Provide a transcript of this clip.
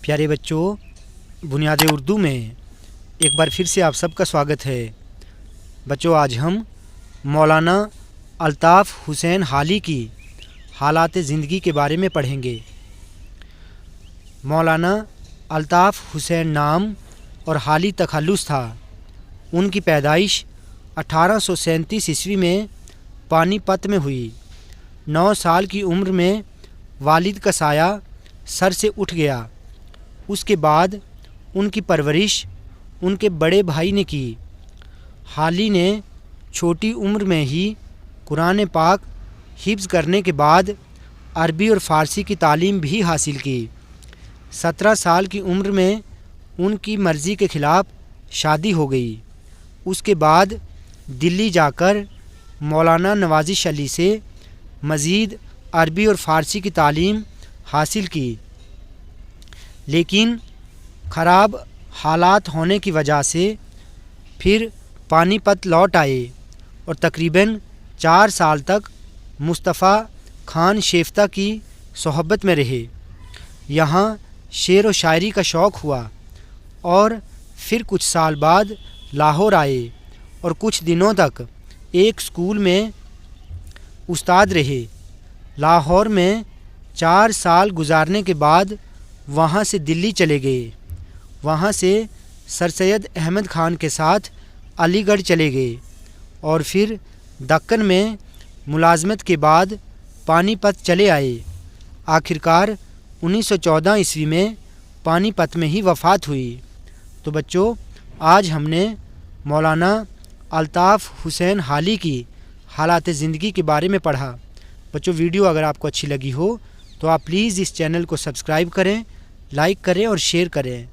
پیارے بچوں، بنیاد اردو میں ایک بار پھر سے آپ سب کا سواگت ہے۔ بچوں، آج ہم مولانا الطاف حسین حالی کی حالات زندگی کے بارے میں پڑھیں گے۔ مولانا الطاف حسین نام اور حالی تخلص تھا۔ ان کی پیدائش 1837 عیسوی میں پانی پت میں ہوئی۔ 9 سال کی عمر میں والد کا سایہ سر سے اٹھ گیا۔ اس کے بعد ان کی پرورش ان کے بڑے بھائی نے کی۔ حالی نے چھوٹی عمر میں ہی قرآن پاک حفظ کرنے کے بعد عربی اور فارسی کی تعلیم بھی حاصل کی۔ 17 سال کی عمر میں ان کی مرضی کے خلاف شادی ہو گئی۔ اس کے بعد دلی جا کر مولانا نوازش علی سے مزید عربی اور فارسی کی تعلیم حاصل کی، لیکن خراب حالات ہونے کی وجہ سے پھر پانی پت لوٹ آئے اور تقریباً 4 سال تک مصطفیٰ خان شیفتہ کی صحبت میں رہے۔ یہاں شعر و شاعری کا شوق ہوا اور پھر کچھ سال بعد لاہور آئے اور کچھ دنوں تک ایک اسکول میں استاد رہے۔ لاہور میں 4 سال گزارنے کے بعد وہاں سے دلی چلے گئے۔ وہاں سے سر سید احمد خان کے ساتھ علی گڑھ چلے گئے اور پھر دکن میں ملازمت کے بعد پانی پت چلے آئے۔ آخرکار 1914 عیسوی میں پانی پت میں ہی وفات ہوئی۔ تو بچوں، آج ہم نے مولانا الطاف حسین حالی کی حالات زندگی کے بارے میں پڑھا۔ بچوں، ویڈیو اگر آپ کو اچھی لگی ہو تو آپ پلیز اس چینل کو سبسکرائب کریں، لائک کریں اور شیئر کریں۔